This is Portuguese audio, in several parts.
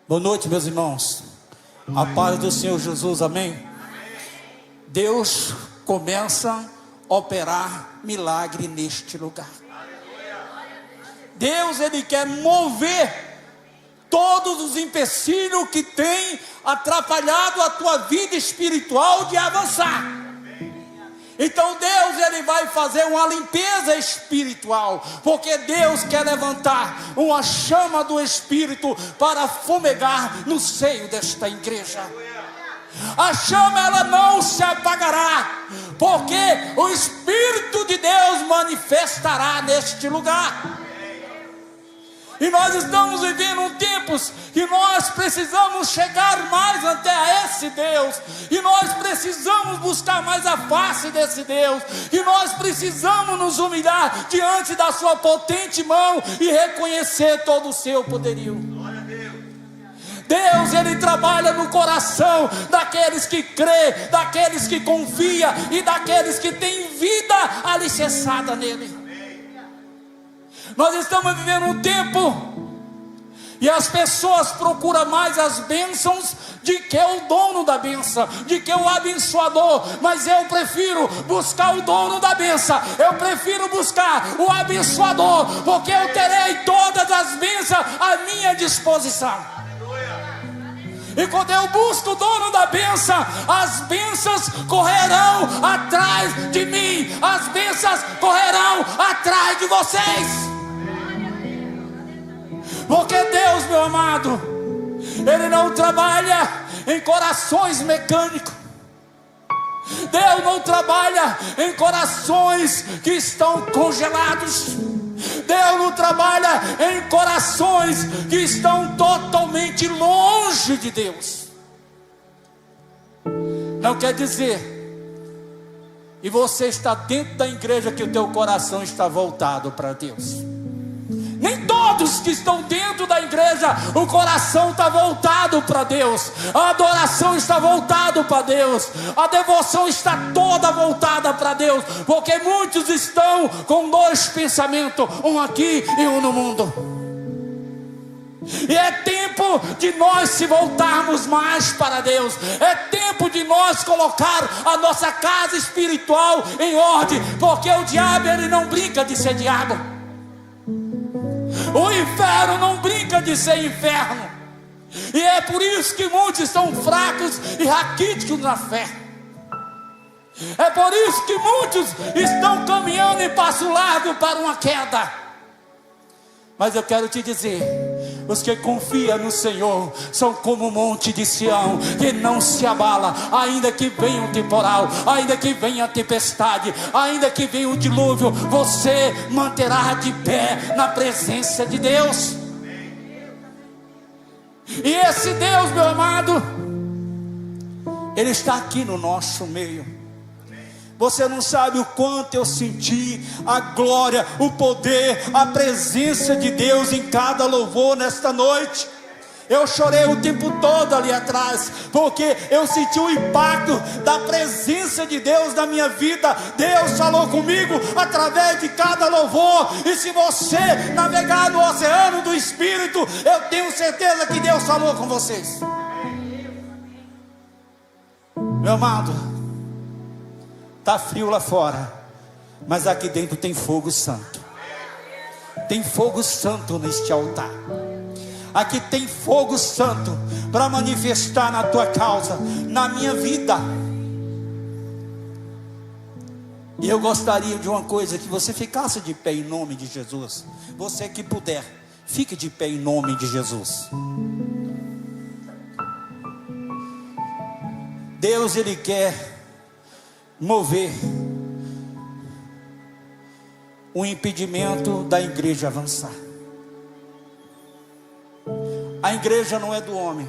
Boa noite, meus irmãos. A paz do Senhor Jesus, amém? Deus começa a operar milagre neste lugar. Deus, Ele quer mover todos os empecilhos que tem atrapalhado a tua vida espiritual de avançar. Então Deus, Ele vai fazer uma limpeza espiritual, porque Deus quer levantar uma chama do Espírito para fumegar no seio desta igreja. A chama, ela não se apagará, porque o Espírito de Deus manifestará neste lugar. E nós estamos vivendo tempos que nós precisamos chegar mais até a esse Deus, e nós precisamos buscar mais a face desse Deus, e nós precisamos nos humilhar diante da sua potente mão e reconhecer todo o seu poderio. Deus, Ele trabalha no coração daqueles que crê, daqueles que confia e daqueles que têm vida alicerçada nele. Nós estamos vivendo um tempo e as pessoas procuram mais as bênçãos de que o dono da bênção, de que o abençoador. Mas eu prefiro buscar o dono da bênção, eu prefiro buscar o abençoador, porque eu terei todas as bênçãos à minha disposição. E quando eu busco o dono da bênção, as bênçãos correrão atrás de mim, as bênçãos correrão atrás de vocês. Porque Deus, meu amado, Ele não trabalha em corações mecânicos. Deus não trabalha em corações que estão congelados. Deus não trabalha em corações que estão totalmente longe de Deus. Não quer dizer, e você está dentro da igreja, que o teu coração está voltado para Deus. Nem todos que estão dentro da igreja, o coração está voltado para Deus, a adoração está voltada para Deus, a devoção está toda voltada para Deus, porque muitos estão com dois pensamentos, um aqui e um no mundo. E é tempo de nós se voltarmos mais para Deus, é tempo de nós colocar a nossa casa espiritual em ordem, porque o diabo, ele não brinca de ser diabo. O inferno não brinca de ser inferno. E é por isso que muitos estão fracos e raquíticos na fé. É por isso que muitos estão caminhando em passo largo para uma queda. Mas eu quero te dizer, os que confiam no Senhor são como o monte de Sião, que não se abala, ainda que venha um temporal, ainda que venha a tempestade, ainda que venha o dilúvio, você manterá de pé na presença de Deus. E esse Deus, meu amado, Ele está aqui no nosso meio. Você não sabe o quanto eu senti a glória, o poder, a presença de Deus em cada louvor nesta noite. Eu chorei o tempo todo ali atrás, porque eu senti o impacto da presença de Deus na minha vida. Deus falou comigo através de cada louvor. E se você navegar no oceano do Espírito, eu tenho certeza que Deus falou com vocês. Meu amado, está frio lá fora, mas aqui dentro tem fogo santo. Tem fogo santo neste altar. Aqui tem fogo santo para manifestar na tua causa, na minha vida. E eu gostaria de uma coisa, que você ficasse de pé em nome de Jesus. Você que puder, fique de pé em nome de Jesus. Deus, Ele quer mover o impedimento da igreja avançar. A igreja não é do homem.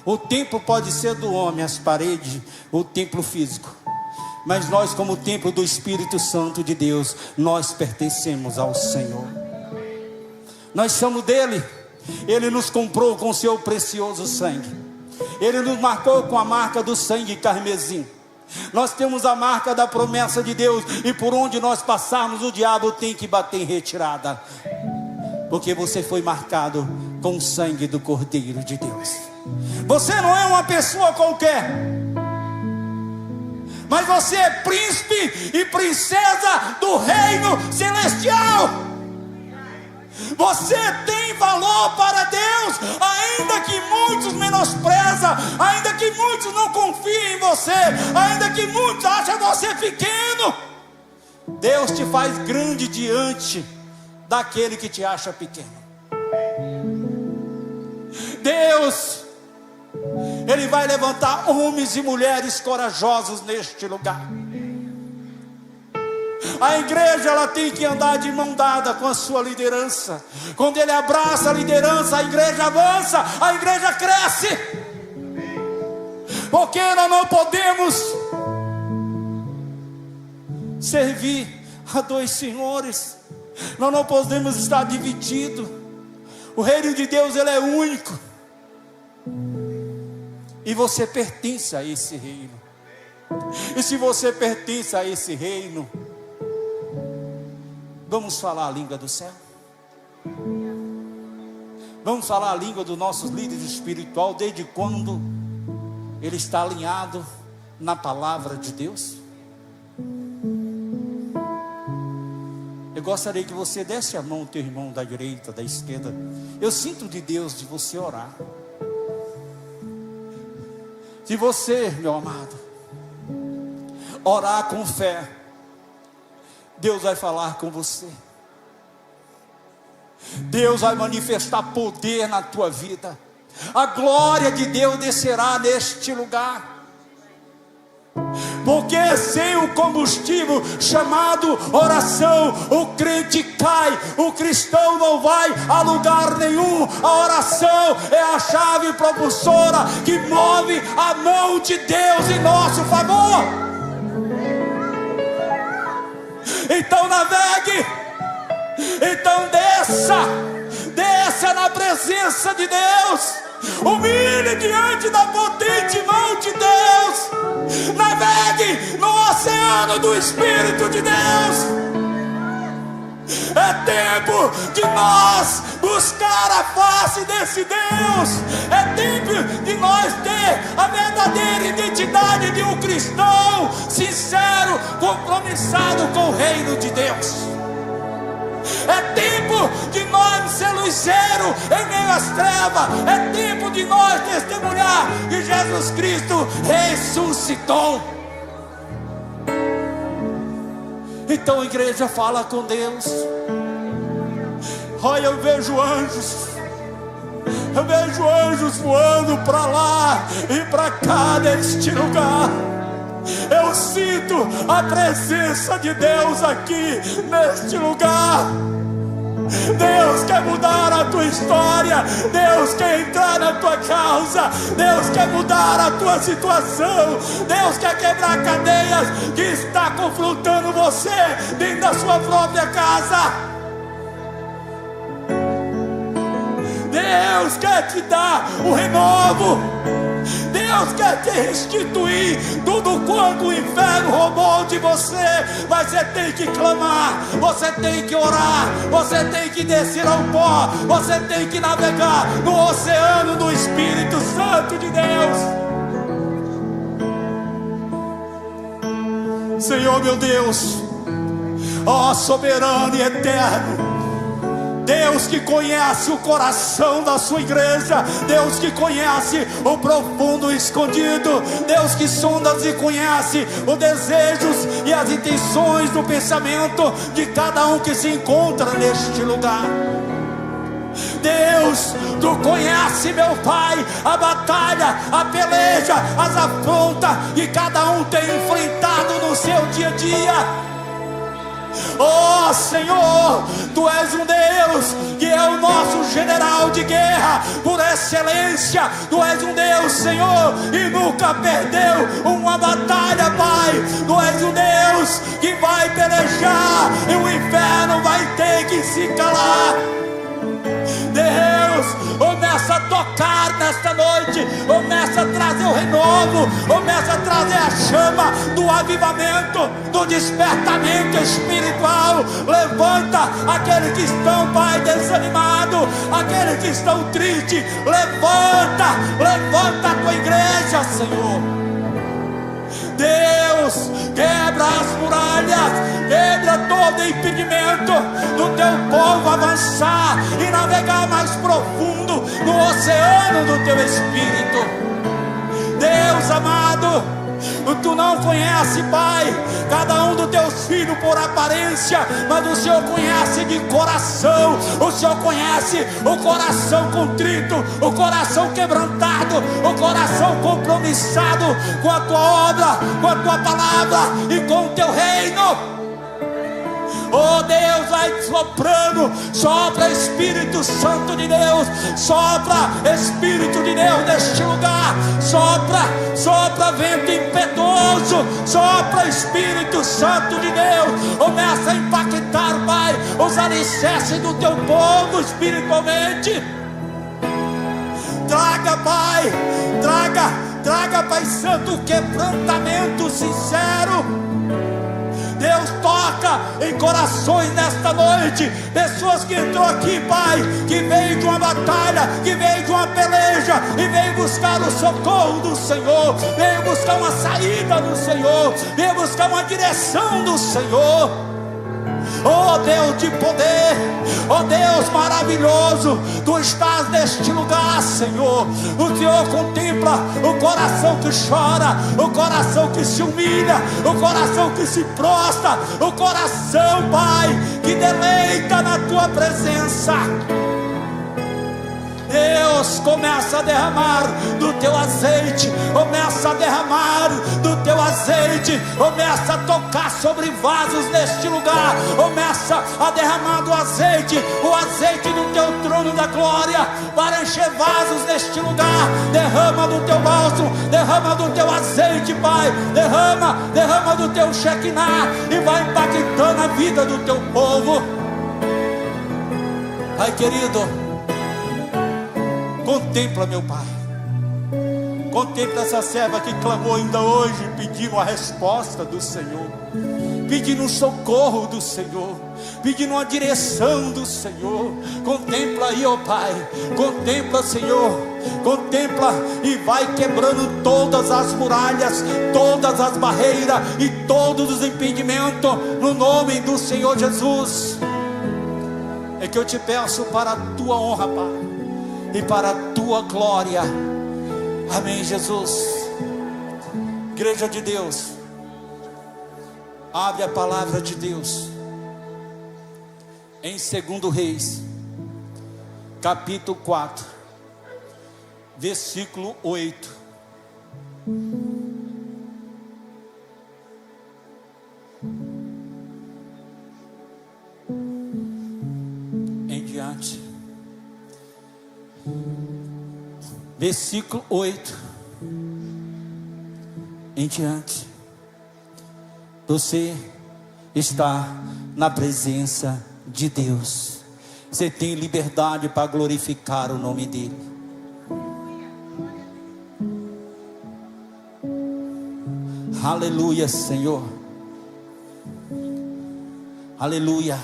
O templo pode ser do homem, as paredes, o templo físico, mas nós, como templo do Espírito Santo de Deus, nós pertencemos ao Senhor. Nós somos dele. Ele nos comprou com seu precioso sangue. Ele nos marcou com a marca do sangue carmesim. Nós temos a marca da promessa de Deus, e por onde nós passarmos, o diabo tem que bater em retirada, porque você foi marcado com o sangue do Cordeiro de Deus. Você não é uma pessoa qualquer, mas você é príncipe e princesa do reino celestial. Você tem valor para Deus, ainda que muitos menosprezam, ainda que muitos não confiem em você, ainda que muitos acham você pequeno. Deus te faz grande diante daquele que te acha pequeno. Deus, Ele vai levantar homens e mulheres corajosos neste lugar. A igreja, ela tem que andar de mão dada com a sua liderança. Quando Ele abraça a liderança, a igreja avança, a igreja cresce. Porque nós não podemos servir a dois senhores. Nós não podemos estar divididos. O reino de Deus, ele é único. E você pertence a esse reino. E se você pertence a esse reino, vamos falar a língua do céu. Vamos falar a língua dos nossos líderes espirituais, desde quando ele está alinhado na palavra de Deus. Eu gostaria que você desse a mão ao teu irmão da direita, da esquerda. Eu sinto de Deus de você orar. Se você, meu amado, orar com fé, Deus vai falar com você. Deus vai manifestar poder na tua vida. A glória de Deus descerá neste lugar. Porque sem o combustível chamado oração, o crente cai, o cristão não vai a lugar nenhum. A oração é a chave propulsora que move a mão de Deus em nosso favor. Então navegue, então desça na presença de Deus, humilhe diante da potente mão de Deus. Navegue no oceano do Espírito de Deus. É tempo de nós buscar a face desse Deus. É tempo de nós ter a verdadeira identidade de um cristão sincero, compromissado com o reino de Deus. É tempo de nós ser luzeiro em meio às trevas. É tempo de nós testemunhar que Jesus Cristo ressuscitou. Então a igreja fala com Deus. Olha, eu vejo anjos voando para lá e para cá neste lugar. Eu sinto a presença de Deus aqui neste lugar. Deus quer mudar a tua história. Deus quer entrar na tua causa. Deus quer mudar a tua situação. Deus quer quebrar cadeias que está confrontando você dentro da sua própria casa. Deus quer te dar o renovo. Deus quer te restituir tudo quanto o inferno roubou de você. Mas você tem que clamar, você tem que orar, você tem que descer ao pó, você tem que navegar no oceano do Espírito Santo de Deus. Senhor meu Deus, ó soberano e eterno, Deus que conhece o coração da sua igreja, Deus que conhece o profundo e escondido, Deus que sonda e conhece os desejos e as intenções do pensamento de cada um que se encontra neste lugar. Deus, Tu conhece, meu Pai, a batalha, a peleja, as afrontas que cada um tem enfrentado no seu dia a dia. Oh Senhor, Tu és um Deus que é o nosso general de guerra por excelência. Tu és um Deus, Senhor, e nunca perdeu uma batalha, Pai. Tu és um Deus que vai pelejar e o inferno vai ter que se calar. Deus, começa a tocar nesta noite, começa a trazer trazer o renovo, começa a trazer a chama do avivamento, do despertamento espiritual. Levanta aqueles que estão, Pai, desanimados, aqueles que estão tristes. Levanta a tua igreja, Senhor. Deus, quebra as muralhas, quebra todo impedimento do teu povo avançar e navegar mais profundo no oceano do teu Espírito. Deus amado, tu não conhece, Pai, cada um dos teus filhos por aparência, mas o Senhor conhece de coração. O Senhor conhece o coração contrito, o coração quebrantado, o coração compromissado com a tua obra, com a tua palavra e com o teu reino. Oh Deus, vai soprando, sopra Espírito Santo de Deus, sopra Espírito de Deus neste lugar, sopra vento impetuoso, sopra Espírito Santo de Deus, começa a impactar, Pai, os alicerces do teu povo espiritualmente. Traga, Pai, traga, Pai Santo, quebrantamento sincero. Deus, toca em corações nesta noite, pessoas que entrou aqui, Pai, que veio de uma batalha, que veio de uma peleja e veio buscar o socorro do Senhor, veio buscar uma saída do Senhor, veio buscar uma direção do Senhor. Oh Deus de poder, oh Deus maravilhoso, tu estás neste lugar, Senhor. O Senhor contempla o coração que chora, o coração que se humilha, o coração que se prostra, o coração, Pai, que deleita na tua presença. Deus, começa a derramar do teu azeite, começa a derramar do teu azeite, começa a tocar sobre vasos neste lugar, começa a derramar do azeite, o azeite do teu trono da glória, para encher vasos neste lugar. Derrama do teu bálsamo, derrama do teu azeite, Pai, derrama do teu Shekinah e vai impactando a vida do teu povo. Pai querido, contempla, meu Pai, contempla essa serva que clamou ainda hoje, pedindo a resposta do Senhor, pedindo um socorro do Senhor, pedindo uma direção do Senhor. Contempla aí, ó Pai, contempla, Senhor, contempla e vai quebrando todas as muralhas, todas as barreiras e todos os impedimentos, no nome do Senhor Jesus. É que eu te peço para a tua honra, Pai, e para a tua glória. Amém, Jesus. Igreja de Deus, abre a palavra de Deus em 2 Reis, capítulo 4, versículo 8. Em diante. Versículo 8 em diante. Você está na presença de Deus. Você tem liberdade para glorificar o nome dEle. Aleluia, Senhor. Aleluia.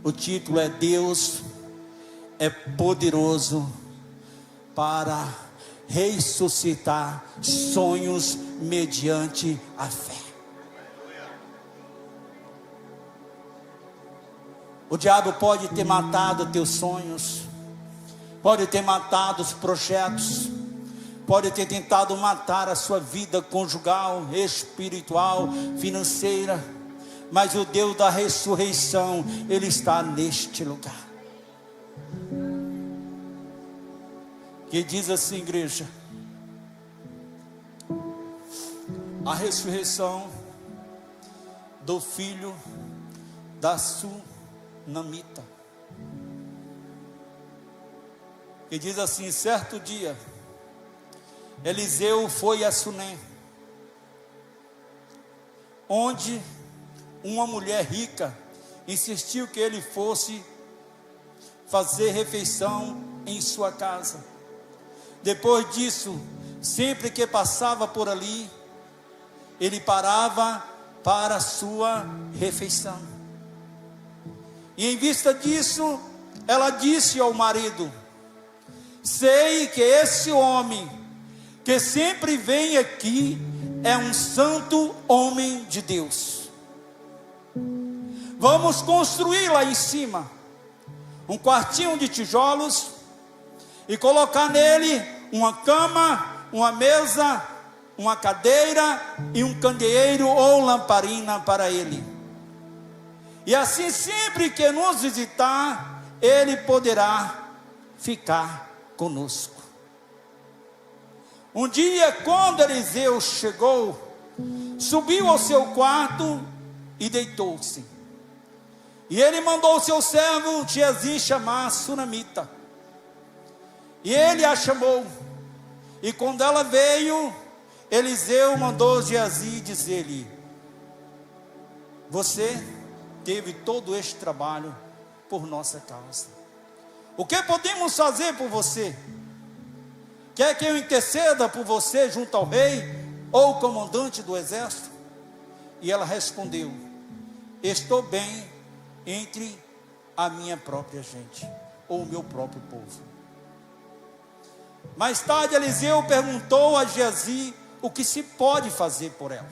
O título é Deus é poderoso para ressuscitar sonhos mediante a fé. O diabo pode ter matado teus sonhos, pode ter matado os projetos, pode ter tentado matar a sua vida conjugal, espiritual, financeira, mas o Deus da ressurreição, Ele está neste lugar. Que diz assim, igreja: a ressurreição do filho da Sunamita. Que diz assim: certo dia, Eliseu foi a Sunem, onde uma mulher rica insistiu que ele fosse fazer refeição em sua casa. Depois disso, sempre que passava por ali, ele parava para a sua refeição. E em vista disso, ela disse ao marido: sei que esse homem que sempre vem aqui é um santo homem de Deus. Vamos construir lá em cima um quartinho de tijolos e colocar nele uma cama, uma mesa, uma cadeira e um candeeiro ou lamparina para ele. E assim, sempre que nos visitar, ele poderá ficar conosco. Um dia, quando Eliseu chegou, subiu ao seu quarto e deitou-se. E ele mandou o seu servo Geazi chamar a sunamita. E ele a chamou. E quando ela veio, Eliseu mandou Geazi dizer-lhe: você teve todo este trabalho por nossa causa. O que podemos fazer por você? Quer que eu interceda por você junto ao rei ou comandante do exército? E ela respondeu: estou bem entre a minha própria gente, ou o meu próprio povo. Mais tarde Eliseu perguntou a Geazi o que se pode fazer por ela.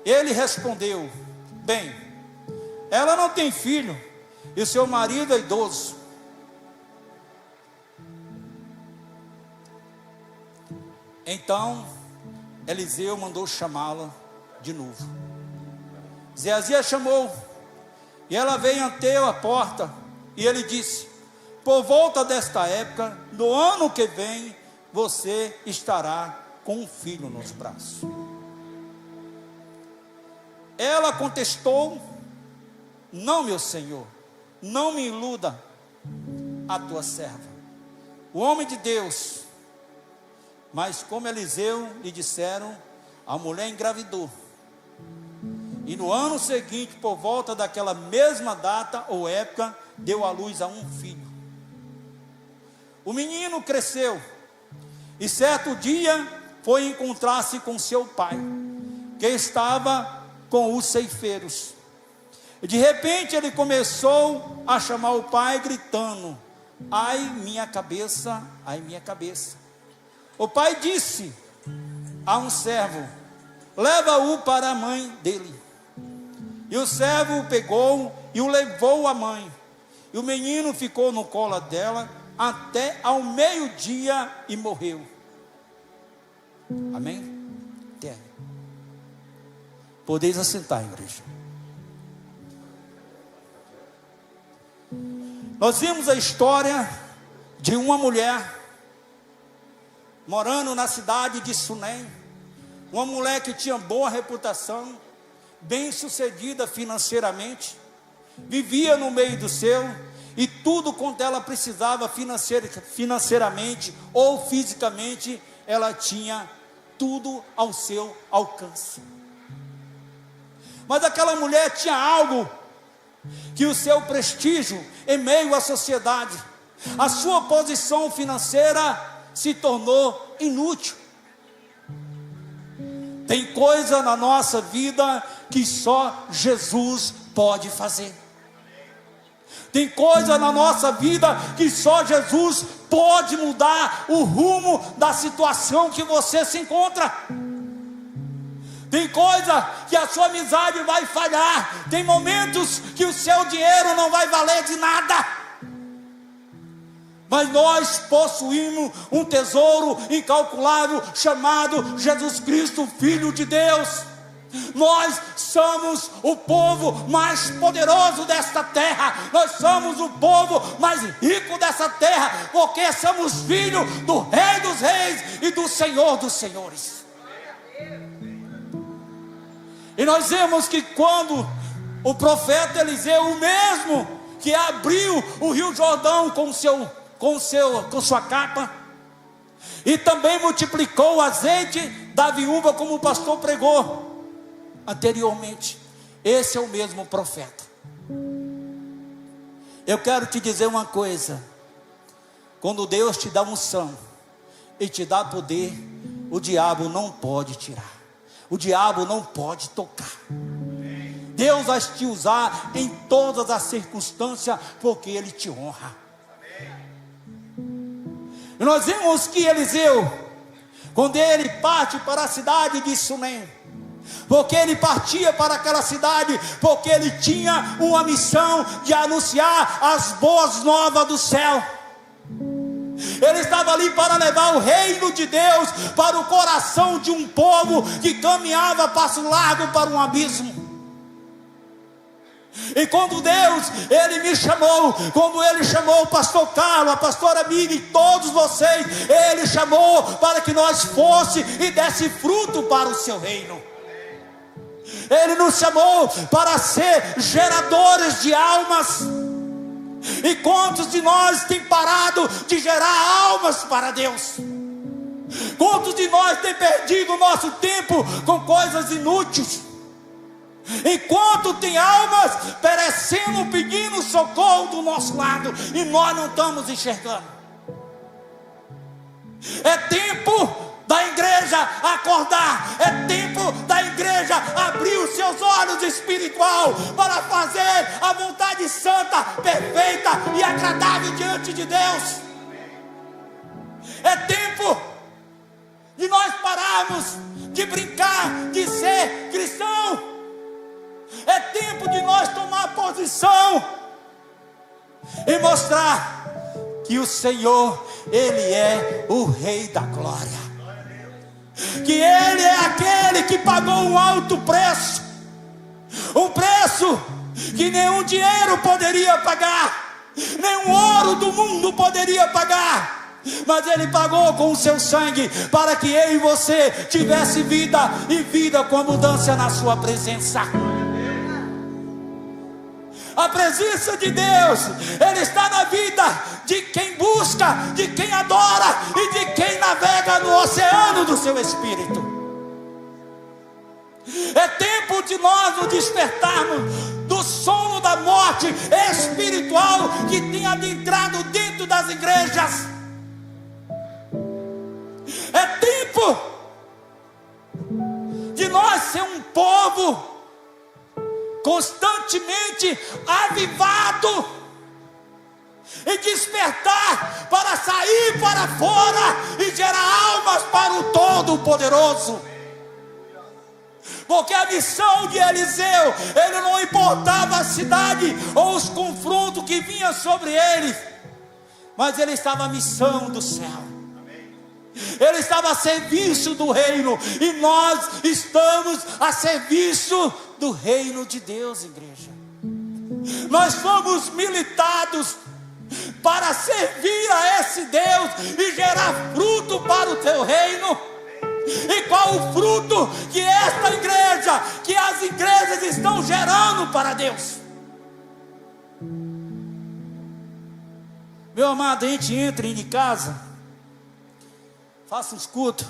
Ele respondeu: bem, ela não tem filho e o seu marido é idoso. Então Eliseu mandou chamá-la de novo. Geazi a chamou e ela veio ante a porta e ele disse: por volta desta época, no ano que vem, você estará com um filho nos braços. Ela contestou: não, meu senhor, não me iluda a tua serva, o homem de Deus. Mas como Eliseu lhe disseram, a mulher engravidou. E no ano seguinte, por volta daquela mesma data ou época, deu à luz a um filho. O menino cresceu e certo dia foi encontrar-se com seu pai, que estava com os ceifeiros. E de repente ele começou a chamar o pai, gritando: ai minha cabeça, ai minha cabeça. O pai disse a um servo: leva-o para a mãe dele. E o servo o pegou e o levou à mãe. E o menino ficou no colo dela até ao meio-dia e morreu. Amém? Até aí. Podeis assentar, igreja. Nós vimos a história de uma mulher morando na cidade de Sunem. Uma mulher que tinha boa reputação, bem sucedida financeiramente, vivia no meio do seu, e tudo quanto ela precisava financeiramente ou fisicamente, ela tinha tudo ao seu alcance. Mas aquela mulher tinha algo, que o seu prestígio em meio à sociedade, a sua posição financeira se tornou inútil. Tem coisa na nossa vida que só Jesus pode fazer. Tem coisa na nossa vida que só Jesus pode mudar o rumo da situação que você se encontra. Tem coisa que a sua amizade vai falhar. Tem momentos que o seu dinheiro não vai valer de nada. Mas nós possuímos um tesouro incalculável chamado Jesus Cristo, Filho de Deus. Nós somos o povo mais poderoso desta terra. Nós somos o povo mais rico dessa terra, porque somos filhos do Rei dos Reis e do Senhor dos Senhores. E nós vemos que quando o profeta Eliseu, o mesmo que abriu o rio Jordão com sua capa, e também multiplicou o azeite da viúva, como o pastor pregou anteriormente, esse é o mesmo profeta. Eu quero te dizer uma coisa: Quando Deus te dá unção e te dá poder, o diabo não pode tirar, o diabo não pode tocar. Deus vai te usar em todas as circunstâncias, porque Ele te honra. E nós vemos que Eliseu, quando ele parte para a cidade de Sunem, porque ele partia para aquela cidade, porque ele tinha uma missão de anunciar as boas novas do céu. Ele estava ali para levar o reino de Deus para o coração de um povo que caminhava a passo largo para um abismo. E quando Deus, Ele me chamou, quando Ele chamou o pastor Carlos, a pastora Miriam e todos vocês, Ele chamou para que nós fosse e desse fruto para o seu reino. Ele nos chamou para ser geradores de almas. E quantos de nós tem parado de gerar almas para Deus? Quantos de nós tem perdido o nosso tempo com coisas inúteis? Enquanto tem almas perecendo, pedindo socorro do nosso lado, e nós não estamos enxergando. É tempo da igreja acordar, é tempo da igreja abrir os seus olhos espiritual para fazer a vontade santa, perfeita e agradável diante de Deus. É tempo de nós pararmos de brincar de ser cristão. É tempo de nós tomar posição e mostrar que o Senhor, Ele é o Rei da Glória, que Ele é aquele que pagou um alto preço, um preço que nenhum dinheiro poderia pagar, nenhum ouro do mundo poderia pagar, mas Ele pagou com o seu sangue, para que eu e você tivesse vida, e vida com abundância na sua presença. A presença de Deus, Ele está na vida de quem busca, de quem adora e de quem navega no oceano do seu Espírito. É tempo de nós nos despertarmos do sono da morte espiritual que tem adentrado dentro das igrejas. É tempo de nós ser um povo constantemente avivado e despertar para sair para fora e gerar almas para o Todo-Poderoso. Porque a missão de Eliseu, ele não importava a cidade ou os confrontos que vinham sobre ele, mas ele estava à missão do céu. Ele estava a serviço do reino, e nós estamos a serviço do reino de Deus, igreja. Nós somos militados para servir a esse Deus e gerar fruto para o teu reino. E qual o fruto que esta igreja, que as igrejas estão gerando para Deus? Meu amado, a gente entra em casa, faça uns cultos,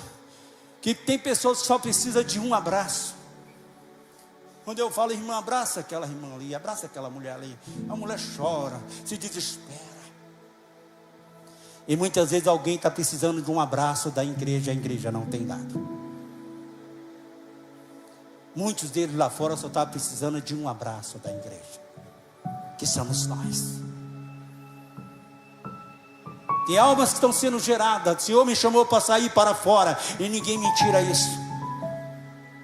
que tem pessoas que só precisam de um abraço. Quando eu falo, irmã, abraça aquela irmã ali, abraça aquela mulher ali, a mulher chora, se desespera. E muitas vezes alguém está precisando de um abraço da igreja, a igreja não tem dado. Muitos deles lá fora só estão precisando de um abraço da igreja, que somos nós. Tem almas que estão sendo geradas. O Senhor me chamou para sair para fora, e ninguém me tira isso,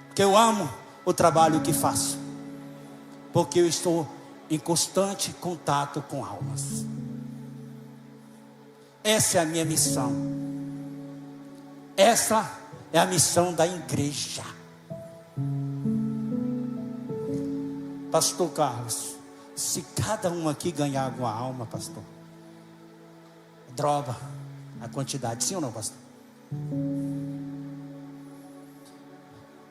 porque eu amo o trabalho que faço, porque eu estou em constante contato com almas. Essa é a minha missão. Essa é a missão da igreja. Pastor Carlos, se cada um aqui ganhar uma alma, pastor, droga a quantidade, sim ou não, pastor?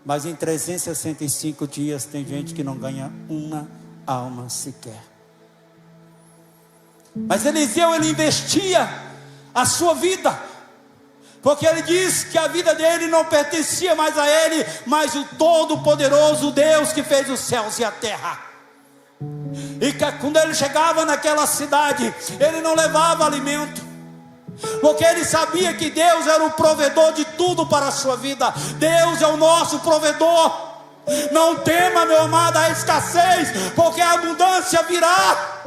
Mas em 365 dias tem gente que não ganha uma alma sequer. Mas Eliseu, ele investia a sua vida, porque ele diz que a vida dele não pertencia mais a ele, mas o Todo-Poderoso Deus que fez os céus e a terra. E que quando ele chegava naquela cidade, ele não levava alimento, porque ele sabia que Deus era o provedor de tudo para a sua vida. Deus é o nosso provedor. Não tema, meu amado, a escassez, porque a abundância virá.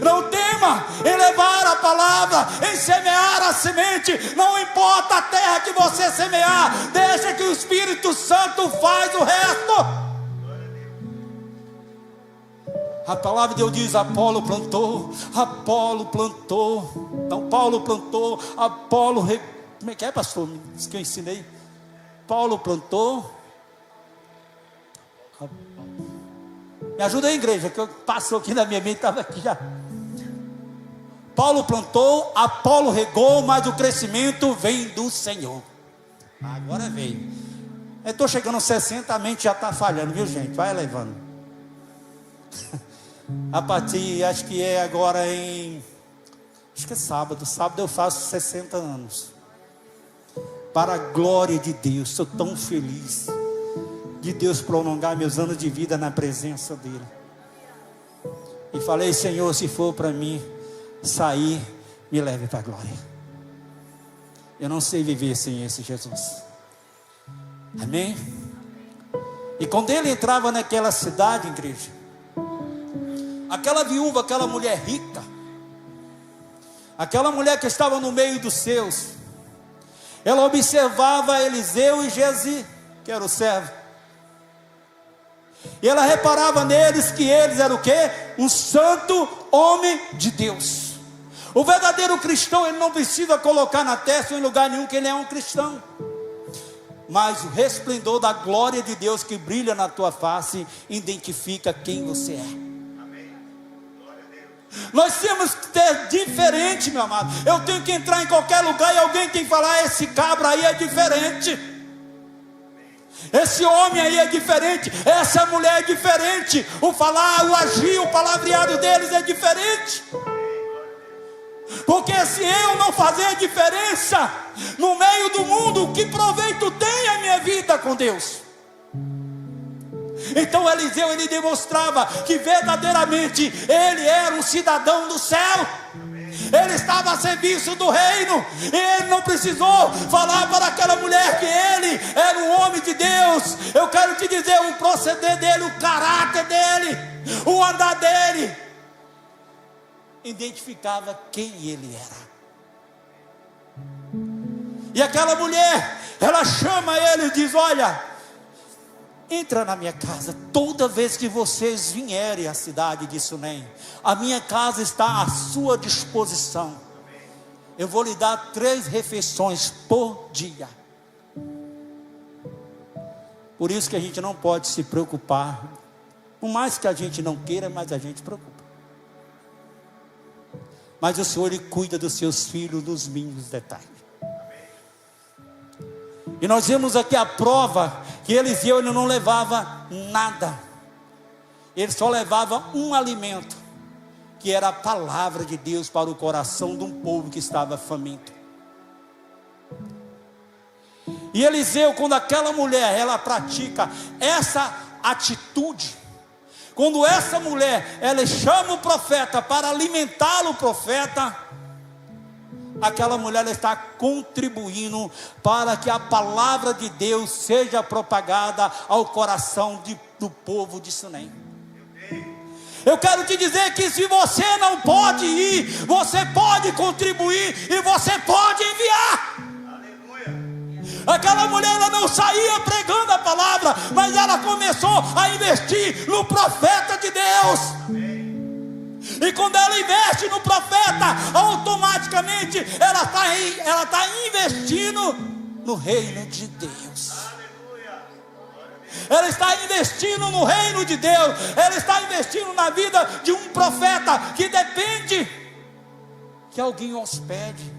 Não tema em levar a palavra, em semear a semente. Não importa a terra que você semear, deixa que o Espírito Santo faz o resto. A palavra de Deus diz: Apolo plantou, Apolo plantou. Então Paulo plantou, Apolo... Como é que é, pastor? Isso que eu ensinei. Paulo plantou. Me ajuda aí, igreja, que passou aqui na minha mente, estava aqui já. Paulo plantou, Apolo regou, mas o crescimento vem do Senhor. Agora veio. Eu estou chegando aos 60, a mente já está falhando, viu, gente? Vai levando. A partir, acho que é agora acho que é sábado eu faço 60 anos. Para a glória de Deus, estou tão feliz de Deus prolongar meus anos de vida na presença dEle. E falei: Senhor, se for para mim sair, me leve para a glória. Eu não sei viver sem esse Jesus. Amém? E quando ele entrava naquela cidade, igreja, aquela viúva, aquela mulher rica, aquela mulher que estava no meio dos seus, ela observava Eliseu e Gezi, que era o servo, e ela reparava neles que eles eram o quê? Um santo homem de Deus. O verdadeiro cristão, ele não precisa colocar na testa em lugar nenhum que ele é um cristão, mas o resplendor da glória de Deus que brilha na tua face identifica quem você é. Nós temos que ter diferente, meu amado. Eu tenho que entrar em qualquer lugar e alguém tem que falar: esse cabra aí é diferente, esse homem aí é diferente, essa mulher é diferente. O falar, o agir, o palavreado deles é diferente. Porque se eu não fazer diferença no meio do mundo, que proveito tem a minha vida com Deus? Então Eliseu, ele demonstrava que verdadeiramente ele era um cidadão do céu. Ele estava a serviço do reino. Ele não precisou falar para aquela mulher que ele era um homem de Deus. Eu quero te dizer, o proceder dele, o caráter dele, o andar dele, identificava quem ele era. E aquela mulher, ela chama ele e diz: olha, entra na minha casa. Toda vez que vocês vierem à cidade de Sunem, a minha casa está à sua disposição. Eu vou lhe dar 3 refeições por dia. Por isso que a gente não pode se preocupar. Por mais que a gente não queira, mas a gente preocupa. Mas o Senhor, Ele cuida dos seus filhos nos mínimos detalhes. E nós vemos aqui a prova que Eliseu, ele não levava nada. Ele só levava um alimento, que era a palavra de Deus para o coração de um povo que estava faminto. E Eliseu, quando aquela mulher, ela pratica essa atitude, quando essa mulher, ela chama o profeta para alimentá-lo, o profeta, aquela mulher, ela está contribuindo para que a palavra de Deus seja propagada ao coração do povo de Sunem. Eu quero te dizer que se você não pode ir, você pode contribuir e você pode enviar. Aquela mulher, ela não saía pregando a palavra, mas ela começou a investir no profeta de Deus. E quando ela investe no profeta, automaticamente ela está investindo no reino de Deus. Ela está investindo no reino de Deus. Ela está investindo na vida de um profeta que depende que alguém hospede,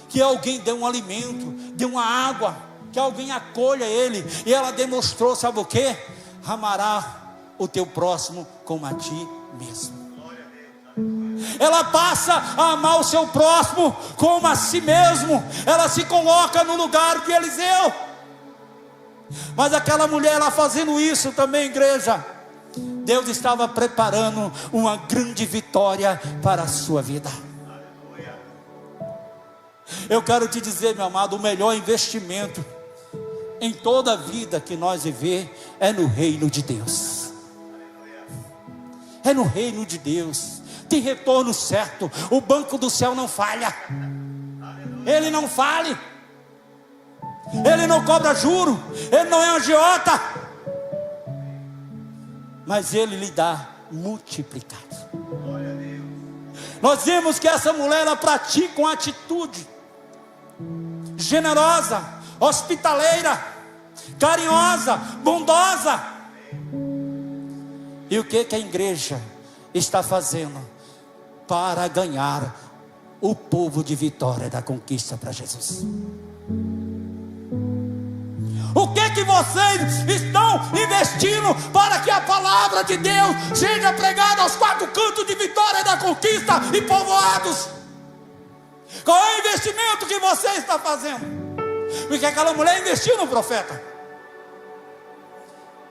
que alguém dê um alimento, dê uma água, que alguém acolha ele. E ela demonstrou, sabe o que? Amará o teu próximo como a ti mesmo. Ela passa a amar o seu próximo como a si mesmo. Ela se coloca no lugar de Eliseu. Mas aquela mulher, ela fazendo isso também, igreja, Deus estava preparando uma grande vitória para a sua vida. Eu quero te dizer, meu amado, o melhor investimento em toda a vida que nós viver é no reino de Deus. É no reino de Deus. Tem retorno certo. O banco do céu não falha. Ele não falha. Ele não cobra juro. Ele não é agiota. Mas Ele lhe dá multiplicado. Nós vimos que essa mulher, ela pratica uma atitude generosa, hospitaleira, carinhosa, bondosa. E o que a igreja está fazendo para ganhar o povo de Vitória da Conquista para Jesus? O que vocês estão investindo para que a palavra de Deus seja pregada aos quatro cantos de Vitória da Conquista e povoados? Qual é o investimento que você está fazendo? Porque aquela mulher investiu no profeta.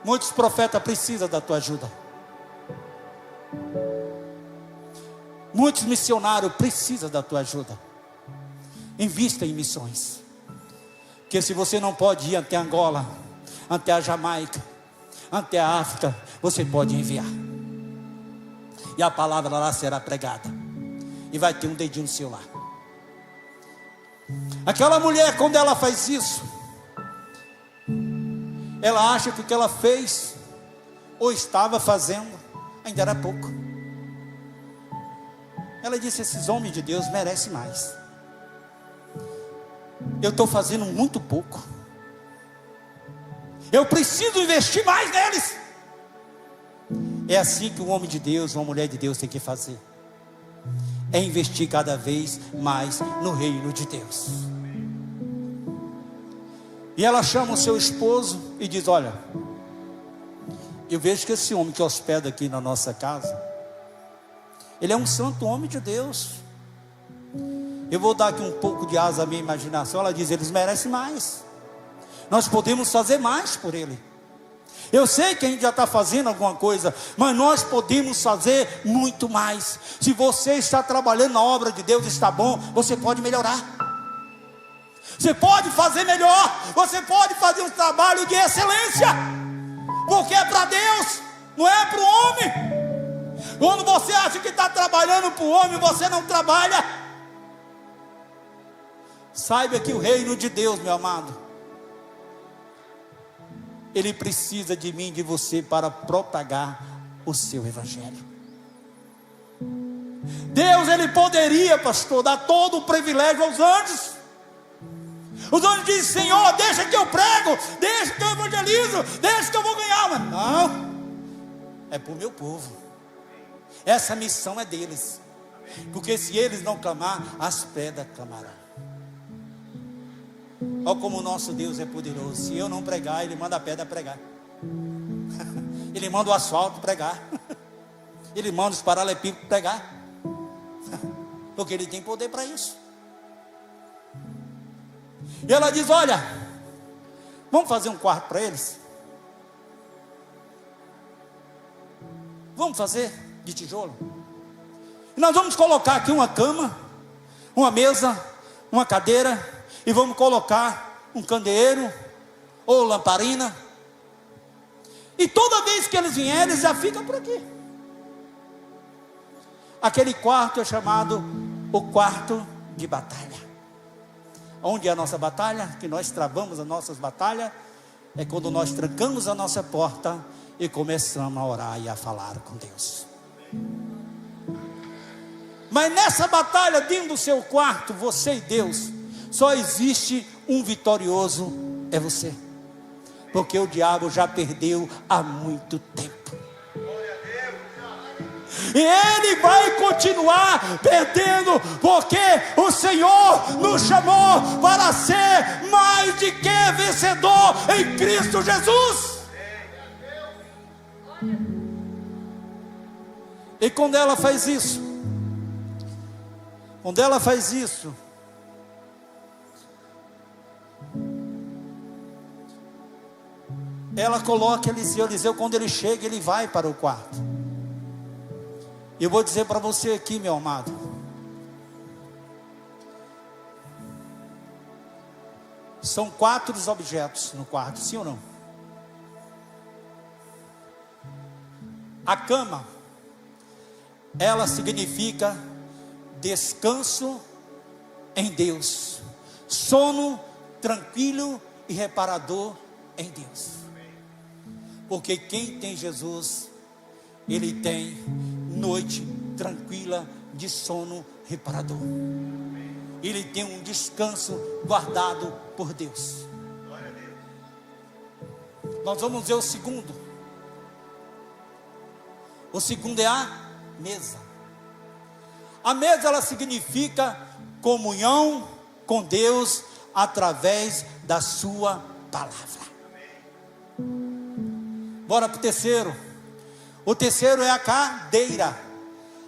Muitos profetas precisam da tua ajuda. Muitos missionários precisam da tua ajuda. Invista em missões. Porque se você não pode ir até Angola, até a Jamaica, até a África, você pode enviar. E a palavra lá será pregada. E vai ter um dedinho seu lá. Aquela mulher, quando ela faz isso, ela acha que o que ela fez, ou estava fazendo, ainda era pouco. Ela disse: esses homens de Deus merecem mais. Eu estou fazendo muito pouco. Eu preciso investir mais neles. É assim que um homem de Deus, uma mulher de Deus tem que fazer. É investir cada vez mais no reino de Deus. E ela chama o seu esposo e diz: olha, eu vejo que esse homem que hospeda aqui na nossa casa, ele é um santo homem de Deus. Eu vou dar aqui um pouco de asa à minha imaginação. Ela diz: eles merecem mais. Nós podemos fazer mais por ele. Eu sei que a gente já está fazendo alguma coisa, mas nós podemos fazer muito mais. Se você está trabalhando na obra de Deus, está bom, você pode melhorar. Você pode fazer melhor. Você pode fazer um trabalho de excelência. Porque é para Deus, não é para o homem. Quando você acha que está trabalhando para o homem, você não trabalha. Saiba que o reino de Deus, meu amado, ele precisa de mim e de você para propagar o seu evangelho. Deus, ele poderia, pastor, dar todo o privilégio aos anjos. Os anjos dizem: Senhor, deixa que eu prego, deixa que eu evangelizo, deixa que eu vou ganhar. Mas não, é para o meu povo. Essa missão é deles. Porque se eles não clamar, as pedras clamarão. Olha como o nosso Deus é poderoso. Se eu não pregar, Ele manda a pedra pregar. Ele manda o asfalto pregar. Ele manda os paralelepípedos pregar. Porque Ele tem poder para isso. E ela diz: olha, vamos fazer um quarto para eles? Vamos fazer de tijolo? E nós vamos colocar aqui uma cama, uma mesa, uma cadeira, e vamos colocar um candeeiro ou lamparina. E toda vez que eles vierem, eles já ficam por aqui. Aquele quarto é chamado o quarto de batalha. Onde é a nossa batalha? Que nós travamos as nossas batalhas é quando nós trancamos a nossa porta e começamos a orar e a falar com Deus. Mas nessa batalha, dentro do seu quarto, você e Deus, só existe um vitorioso: é você. Porque o diabo já perdeu há muito tempo. E ele vai continuar perdendo, porque o Senhor nos chamou para ser mais de que vencedor em Cristo Jesus. E quando ela faz isso, ela coloca Eliseu, quando ele chega, ele vai para o quarto. Eu vou dizer para você aqui, meu amado, São 4 os objetos no quarto, sim ou não? A cama, ela significa descanso em Deus, sono tranquilo e reparador em Deus. Porque quem tem Jesus, ele tem noite tranquila de sono reparador. Ele tem um descanso guardado por Deus. Nós vamos ver o segundo. O segundo é a mesa. A mesa, ela significa comunhão com Deus através da sua palavra. Bora para o terceiro. O terceiro é a cadeira.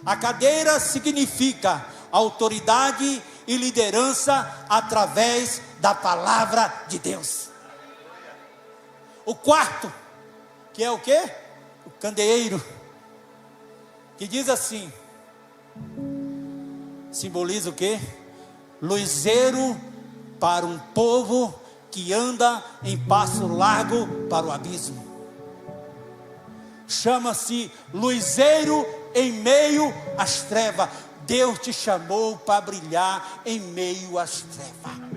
A cadeira significa autoridade e liderança através da palavra de Deus. O quarto, que é o quê? O candeeiro, que diz assim, simboliza o quê? Luzeiro para um povo que anda em passo largo para o abismo. Chama-se luzeiro em meio às trevas. Deus te chamou para brilhar em meio às trevas.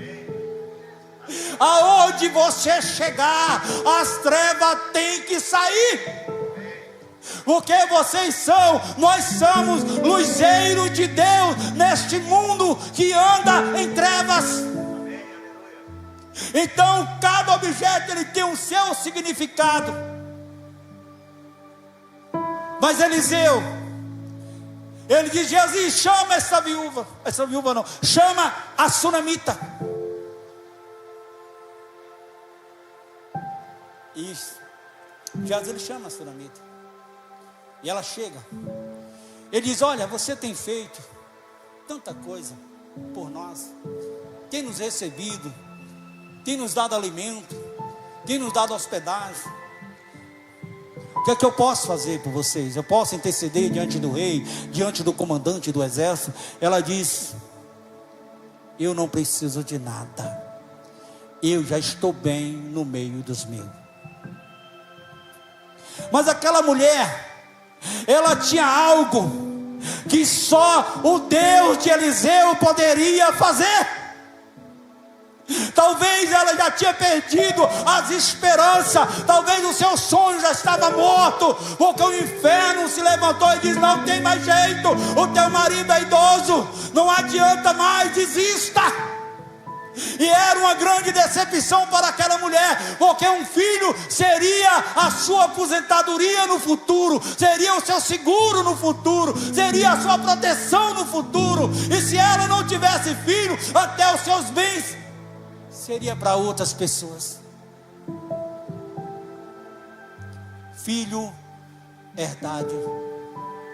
Aonde você chegar, as trevas têm que sair. Porque nós somos luzeiro de Deus neste mundo que anda em trevas. Então cada objeto ele tem o seu significado. Mas Eliseu, ele diz: Jesus, chama essa viúva não, chama a sunamita. Isso, Jesus, ele chama a sunamita. E ela chega. Ele diz: olha, você tem feito tanta coisa por nós, tem nos recebido, tem nos dado alimento, tem nos dado hospedagem. O que é que eu posso fazer por vocês? Eu posso interceder diante do rei, diante do comandante do exército? Ela diz: eu não preciso de nada, eu já estou bem no meio dos meus. Mas aquela mulher, ela tinha algo que só o Deus de Eliseu poderia fazer. Talvez ela já tinha perdido as esperanças, talvez o seu sonho já estava morto, porque o inferno se levantou e disse: não tem mais jeito, o teu marido é idoso, não adianta mais, desista. E era uma grande decepção para aquela mulher, porque um filho seria a sua aposentadoria no futuro, seria o seu seguro no futuro, seria a sua proteção no futuro. E se ela não tivesse filho, até os seus bens seria para outras pessoas. Filho, herdade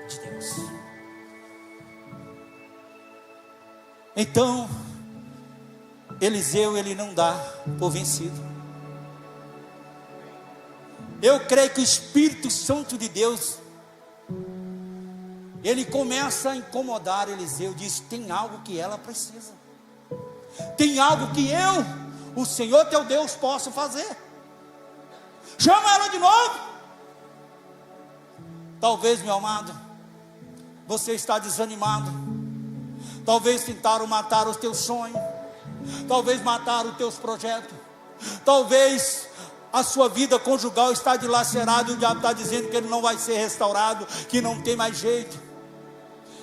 de Deus. Então Eliseu, ele não dá por vencido. Eu creio que o Espírito Santo de Deus, ele começa a incomodar Eliseu. Diz: tem algo que ela precisa, tem algo que eu, o Senhor teu Deus, posso fazer. Chama ela de novo. Talvez, meu amado, você está desanimado. Talvez tentaram matar os teus sonhos, talvez mataram os teus projetos, talvez a sua vida conjugal está dilacerada e o diabo está dizendo que ele não vai ser restaurado, que não tem mais jeito.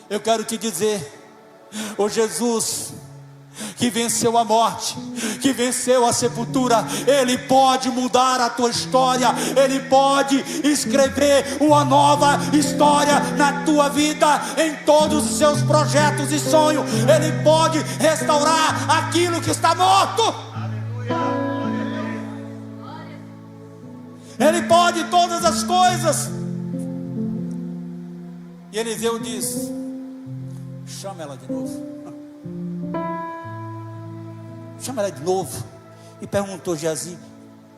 Eu quero te dizer, o Jesus que venceu a morte, que venceu a sepultura, ele pode mudar a tua história, ele pode escrever uma nova história na tua vida, em todos os seus projetos e sonhos. Ele pode restaurar aquilo que está morto. Ele pode todas as coisas. E Eliseu diz: chama ela de novo. Chama ela de novo. E perguntou Geazi: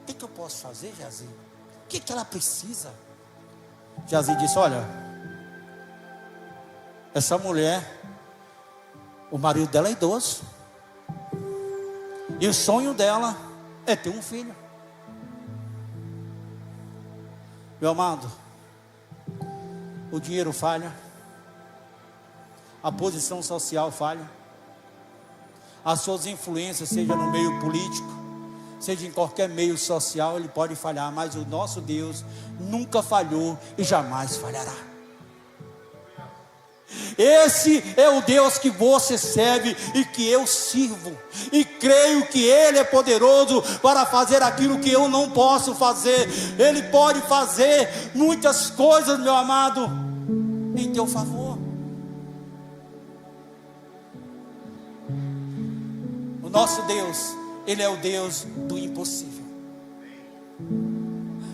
o que eu posso fazer, Geazi? O que ela precisa? Geazi disse: olha, essa mulher, o marido dela é idoso, E o sonho dela é ter um filho. Meu amado, o dinheiro falha, a posição social falha, as suas influências, seja no meio político, seja em qualquer meio social, ele pode falhar, mas o nosso Deus nunca falhou e jamais falhará. Esse é o Deus que você serve e que eu sirvo, e creio que Ele é poderoso para fazer aquilo que eu não posso fazer. Ele pode fazer muitas coisas, meu amado, em teu favor. O nosso Deus, Ele é o Deus do impossível.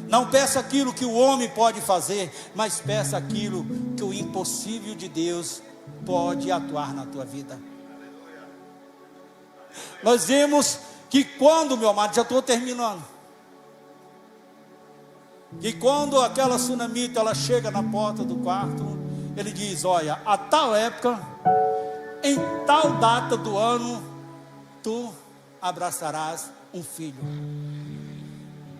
Não peça aquilo que o homem pode fazer, mas peça aquilo que o impossível de Deus pode atuar na tua vida. Nós vemos que quando, meu amado, já estou terminando, que quando aquela sunamita, ela chega na porta do quarto, ele diz: olha, a tal época, em tal data do ano, tu abraçarás um filho.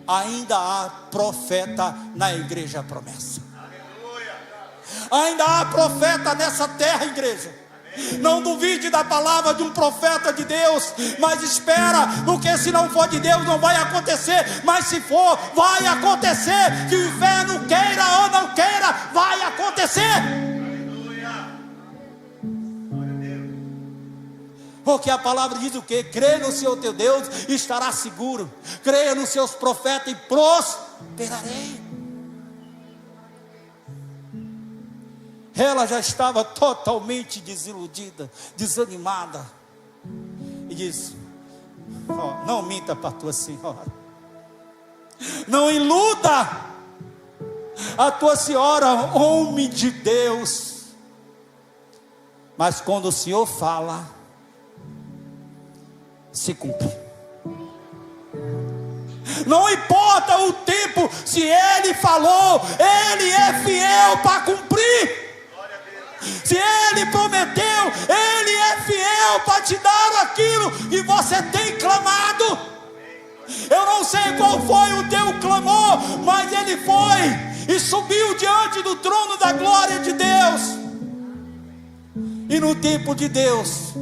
Ainda há profeta na igreja promessa. Ainda há profeta nessa terra, igreja. Não duvide da palavra de um profeta de Deus, mas espera, porque se não for de Deus não vai acontecer, mas se for, vai acontecer. Que o inferno queira ou não queira, vai acontecer. Porque a palavra diz o quê? Crê no Senhor teu Deus e estará seguro. Creia nos seus profetas e prosperarei. Ela já estava totalmente desiludida, desanimada. E diz: oh, não minta para a tua senhora. Não iluda a tua senhora, homem de Deus. Mas quando o Senhor fala, se cumpre. Não importa o tempo, se Ele falou, Ele é fiel para cumprir. Se Ele prometeu, Ele é fiel para te dar aquilo que você tem clamado. Eu não sei qual foi o teu clamor, mas ele foi e subiu diante do trono da glória de Deus. E no tempo de Deus,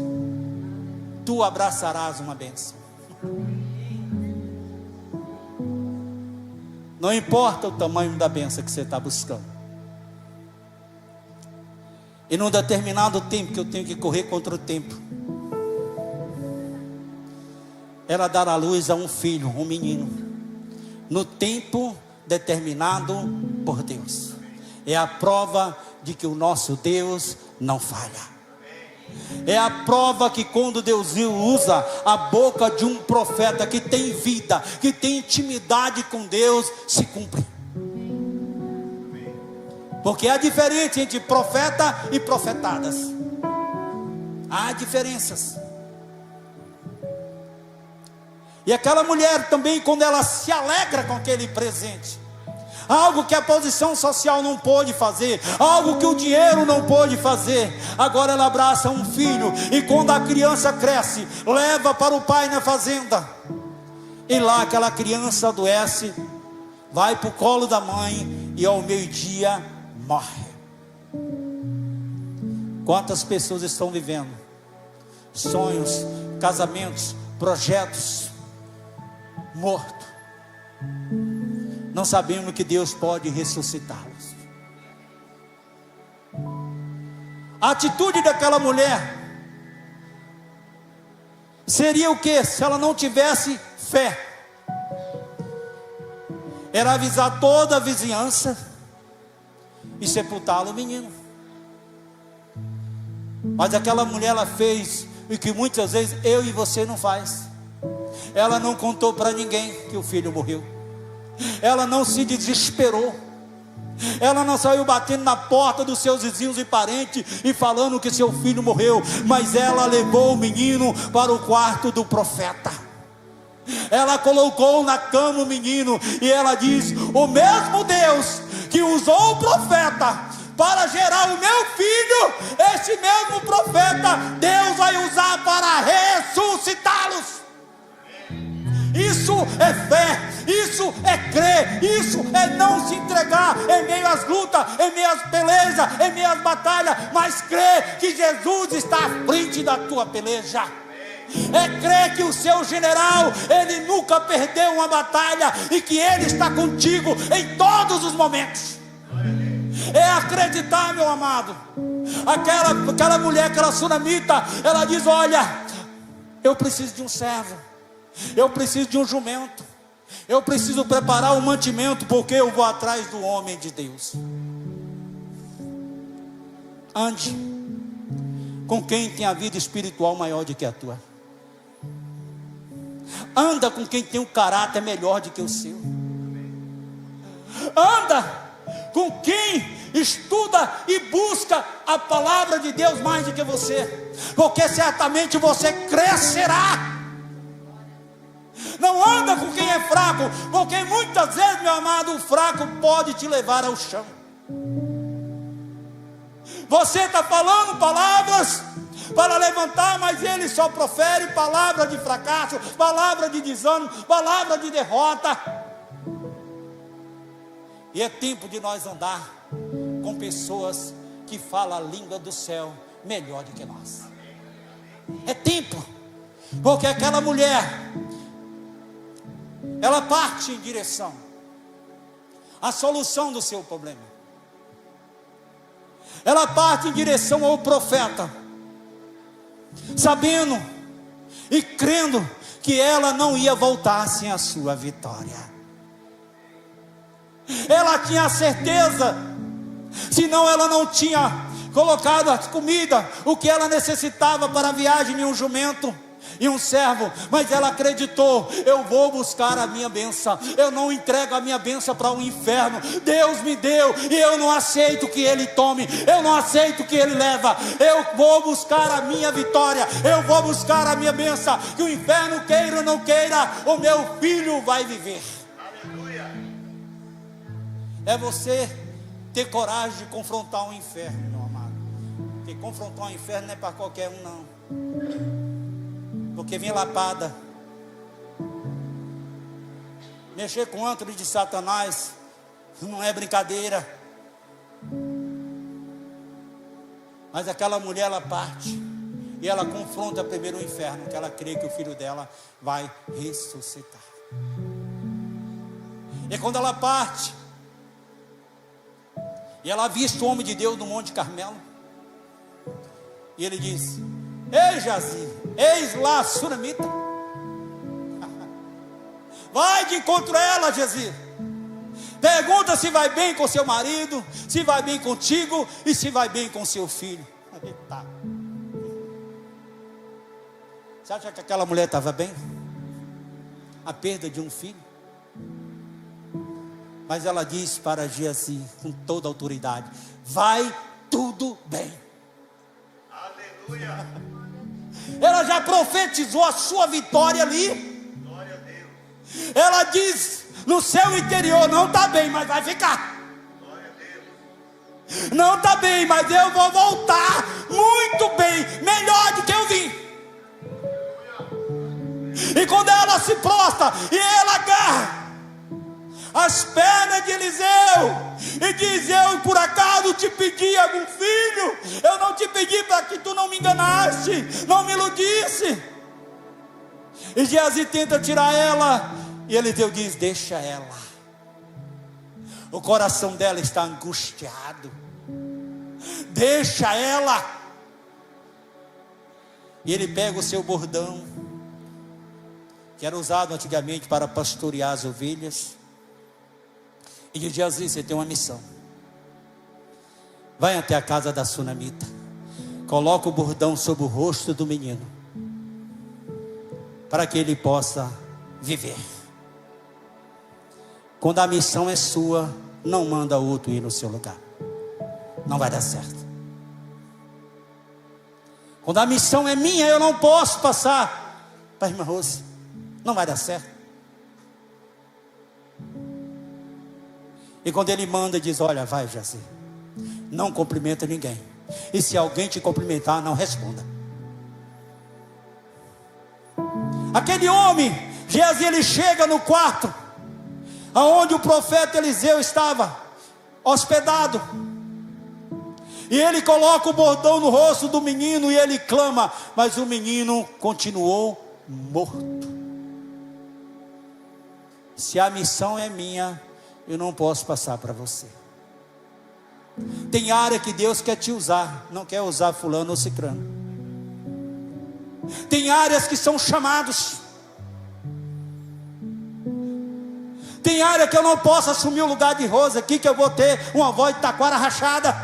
tu abraçarás uma bênção. Não importa o tamanho da bênção que você está buscando. E num determinado tempo, que eu tenho que correr contra o tempo, ela dará à luz a um filho, um menino, no tempo determinado por Deus. É a prova de que o nosso Deus não falha. É a prova que quando Deus usa a boca de um profeta que tem vida, que tem intimidade com Deus, se cumpre. Porque há diferença entre profeta e profetadas. Há diferenças. E aquela mulher também, quando ela se alegra com aquele presente, algo que a posição social não pôde fazer, algo que o dinheiro não pôde fazer, agora ela abraça um filho. E quando a criança cresce, leva para o pai na fazenda, e lá aquela criança adoece, vai para o colo da mãe, e ao meio-dia morre. Quantas pessoas estão vivendo sonhos, casamentos, projetos mortos, não sabendo que Deus pode ressuscitá-los. A atitude daquela mulher seria o que? Se ela não tivesse fé, era avisar toda a vizinhança e sepultá-lo, o menino. Mas aquela mulher, ela fez o que muitas vezes eu e você não faz. Ela não contou para ninguém que o filho morreu. Ela não se desesperou. Ela não saiu batendo na porta dos seus vizinhos e parentes e falando que seu filho morreu. Mas ela levou o menino para o quarto do profeta. Ela colocou na cama o menino e ela diz: o mesmo Deus que usou o profeta para gerar o meu filho, esse mesmo profeta Deus vai usar para ressuscitá-los. é fé, isso é crer, isso é não se entregar em meio às lutas, em meio às pelejas, em meio às batalhas, mas crer que Jesus está à frente da tua peleja. É crer que o seu general, ele nunca perdeu uma batalha e que ele está contigo em todos os momentos. É acreditar, meu amado. Aquela mulher, aquela sunamita, ela diz: olha, eu preciso de um servo, eu preciso de um jumento, eu preciso preparar o mantimento, porque eu vou atrás do homem de Deus. Ande com quem tem a vida espiritual maior do que a tua. Anda com quem tem um caráter melhor do que o seu. Anda com quem estuda e busca a palavra de Deus mais do que você, porque certamente você crescerá. Não anda com quem é fraco, porque muitas vezes, meu amado, o fraco pode te levar ao chão. Você está falando palavras para levantar, mas ele só profere palavra de fracasso, palavra de desânimo, palavra de derrota. E é tempo de nós andar com pessoas que falam a língua do céu melhor do que nós. É tempo, porque aquela mulher, ela parte em direção à solução do seu problema. Ela parte em direção ao profeta, sabendo e crendo que ela não ia voltar sem a sua vitória. Ela tinha certeza, senão ela não tinha colocado a comida, o que ela necessitava para a viagem, em um jumento e um servo. Mas ela acreditou: eu vou buscar a minha bênção, eu não entrego a minha bênção para o inferno. Deus me deu e eu não aceito que Ele tome, eu não aceito que Ele leva. Eu vou buscar a minha vitória, eu vou buscar a minha bênção. Que o inferno queira ou não queira, o meu filho vai viver. Aleluia. É você ter coragem de confrontar o inferno, meu amado. Porque confrontar o inferno não é para qualquer um, não. Porque vem lapada. Mexer com o âncora de Satanás não é brincadeira. Mas aquela mulher, ela parte e ela confronta primeiro o inferno, que ela crê que o filho dela vai ressuscitar. E quando ela parte e ela avista o homem de Deus no Monte Carmelo, e ele diz: ei, Jazi, eis lá a sunamita. Vai de encontro a ela, Jazi. Pergunta se vai bem com seu marido, se vai bem contigo e se vai bem com seu filho. Eita. Você acha que aquela mulher estava bem? A perda de um filho. Mas ela diz para Geazi com toda a autoridade: vai tudo bem. Aleluia. Ela já profetizou a sua vitória ali. Glória a Deus. Ela diz no seu interior: não está bem, mas vai ficar. Glória a Deus. Não está bem, mas eu vou voltar muito bem, melhor do que eu vim. E quando ela se prostra e ela agarra as pernas de Eliseu e diz: eu por acaso te pedi algum filho? Eu não te pedi para que tu não me enganaste, não me iludisse. E Geazi tenta tirar ela, e Eliseu diz: deixa ela, o coração dela está angustiado, deixa ela. E ele pega o seu bordão, que era usado antigamente para pastorear as ovelhas, e diz: Geazi, você tem uma missão. Vai até a casa da sunamita, coloca o bordão sobre o rosto do menino, para que ele possa viver. Quando a missão é sua, não manda outro ir no seu lugar, não vai dar certo. Quando a missão é minha, eu não posso passar para a irmã Rose, não vai dar certo. E quando ele manda, diz: olha, vai, Geazi, não cumprimenta ninguém, e se alguém te cumprimentar, não responda. Aquele homem Geazi, ele chega no quarto aonde o profeta Eliseu estava hospedado, e ele coloca o bordão no rosto do menino e ele clama, mas o menino continuou morto. Se a missão é minha, eu não posso passar para você. Tem área que Deus quer te usar, não quer usar fulano ou cicrano. Tem áreas que são chamados. Tem área que eu não posso assumir o lugar de Rosa aqui, que eu vou ter uma voz de taquara rachada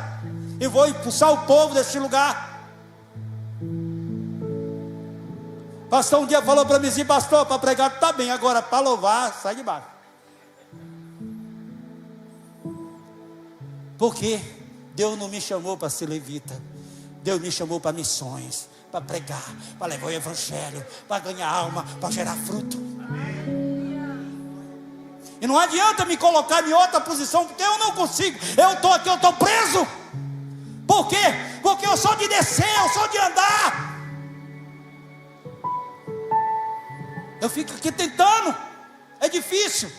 e vou expulsar o povo desse lugar. Pastor um dia falou para mim assim: pastor, para pregar está bem, agora para louvar, sai de baixo. Porque Deus não me chamou para ser levita, Deus me chamou para missões, para pregar, para levar o evangelho, para ganhar alma, para gerar fruto. E não adianta me colocar em outra posição, porque eu não consigo. Eu estou aqui, eu estou preso. Por quê? Porque eu sou de descer, eu sou de andar. Eu fico aqui tentando, é difícil.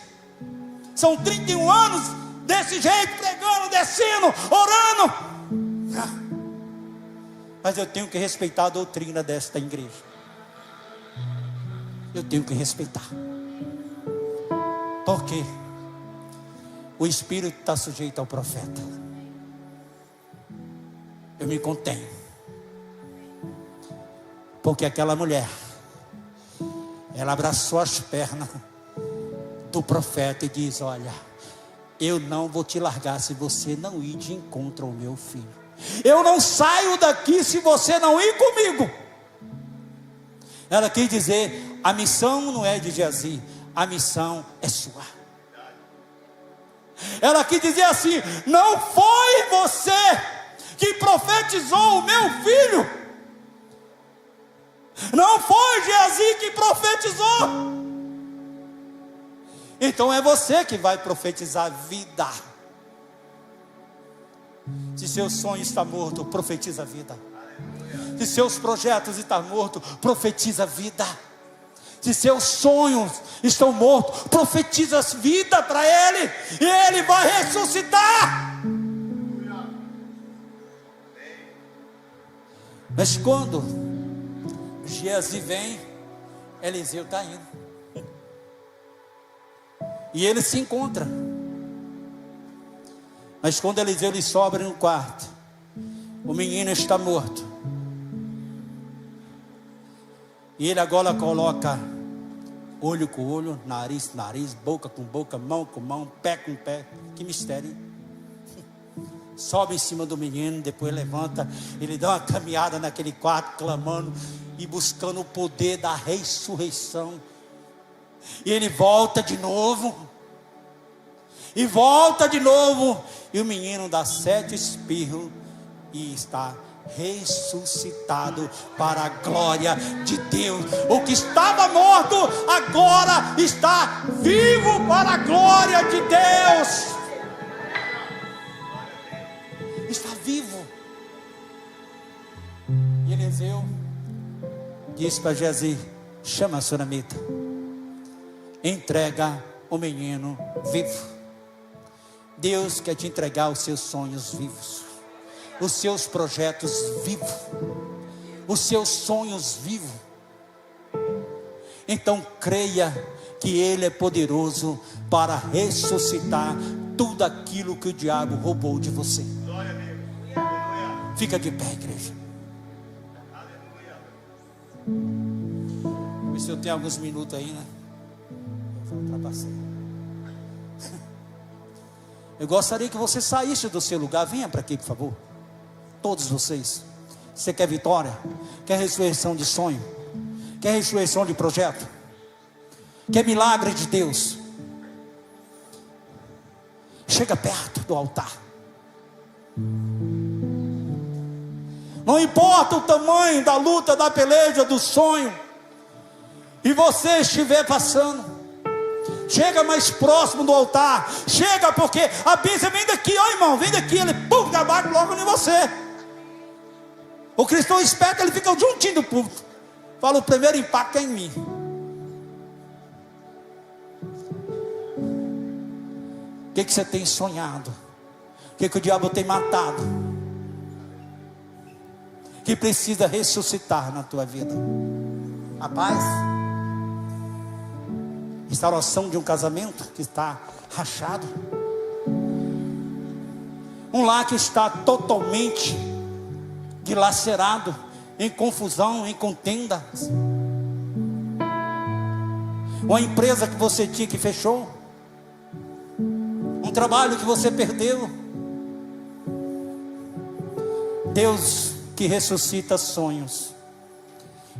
São 31 anos desse jeito, pregando, descendo, orando. Mas eu tenho que respeitar a doutrina desta igreja. Eu tenho que respeitar. Porque o espírito está sujeito ao profeta. Eu me contenho. Porque aquela mulher, ela abraçou as pernas do profeta e diz: olha, eu não vou te largar se você não ir de encontro ao meu filho. Eu não saio daqui se você não ir comigo. Ela quis dizer: a missão não é de Geazi, a missão é sua. Ela quis dizer assim: não foi você que profetizou o meu filho, não foi Geazi que profetizou, então é você que vai profetizar vida. Se seu sonho está morto, profetiza vida. Se seus projetos estão mortos, profetiza vida. Se seus sonhos estão mortos, profetiza vida para ele, e ele vai ressuscitar. Mas quando Geazi vem, Eliseu está indo, e ele se encontra. Mas quando Eliseu lhe sobe no quarto, o menino está morto. E ele agora coloca olho com olho, nariz com nariz, boca com boca, mão com mão, pé com pé. Que mistério. Sobe em cima do menino, depois levanta. Ele dá uma caminhada naquele quarto, clamando e buscando o poder da ressurreição. E ele volta de novo. E volta de novo. E o menino dá 7 espirros e está ressuscitado para a glória de Deus. O que estava morto agora está vivo para a glória de Deus. Está vivo. E Eliseu disse para Geazi: chama a sunamita, entrega o menino vivo. Deus quer te entregar os seus sonhos vivos, os seus projetos vivos, os seus sonhos vivos. Então creia que Ele é poderoso para ressuscitar tudo aquilo que o diabo roubou de você. Fica de pé, igreja. Vê se eu tenho alguns minutos aí, né? Eu ultrapassei. Eu gostaria que você saísse do seu lugar. Venha para aqui, por favor. Todos vocês. Você quer vitória? Quer ressurreição de sonho? Quer ressurreição de projeto? Quer milagre de Deus? Chega perto do altar. Não importa o tamanho da luta, da peleja, do sonho, e você estiver passando, chega mais próximo do altar. Chega, porque a bênção vem daqui, ó irmão, vem daqui. Ele pum, abate logo em você. O cristão esperto, ele fica juntinho do púlpito. Fala: o primeiro impacto é em mim. que você tem sonhado? O que o diabo tem matado? Que precisa ressuscitar na tua vida? A paz? Restauração de um casamento que está rachado? Um lar que está totalmente dilacerado, em confusão, em contendas? Uma empresa que você tinha que fechou? Um trabalho que você perdeu? Deus que ressuscita sonhos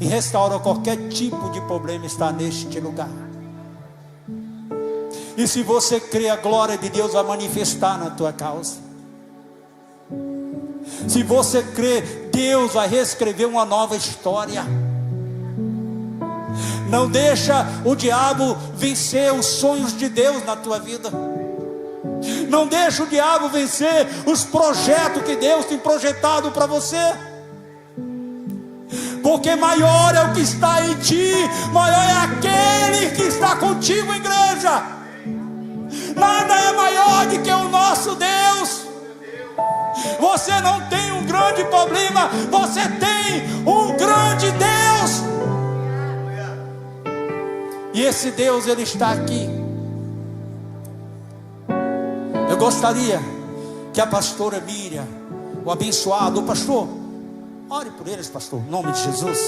e restaura qualquer tipo de problema está neste lugar. E se você crê, a glória de Deus vai manifestar na tua causa. Se você crê, Deus vai reescrever uma nova história. Não deixa o diabo vencer os sonhos de Deus na tua vida. Não deixa o diabo vencer os projetos que Deus tem projetado para você. Porque maior é o que está em ti, maior é aquele que está contigo, igreja. Nada é maior do que o nosso Deus. Você não tem um grande problema, você tem um grande Deus. E esse Deus, Ele está aqui. Eu gostaria que a pastora Miriam, o abençoado, o pastor, ore por eles, pastor, em nome de Jesus.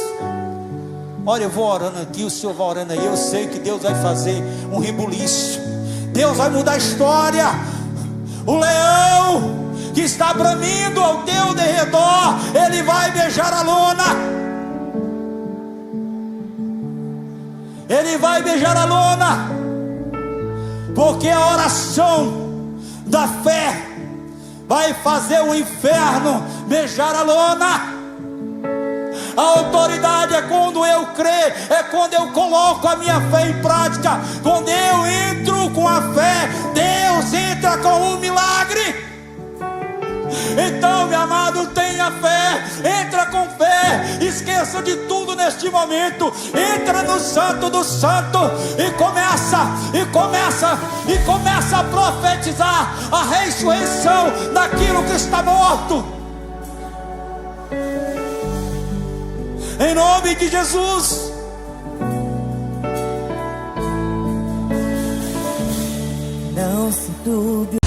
Olha, eu vou orando aqui, o senhor vai orando aí. Eu sei que Deus vai fazer um rebuliço. Deus vai mudar a história. O leão que está bramindo ao teu derredor, ele vai beijar a lona. Ele vai beijar a lona. Porque a oração da fé vai fazer o inferno beijar a lona. A autoridade é quando eu creio, é quando eu coloco a minha fé em prática. Quando eu entro com a fé, Deus entra com um milagre. Então, meu amado, tenha fé, entra com fé, esqueça de tudo neste momento, entra no Santo do Santo e começa a profetizar a ressurreição daquilo que está morto. Em nome de Jesus. Não se turbe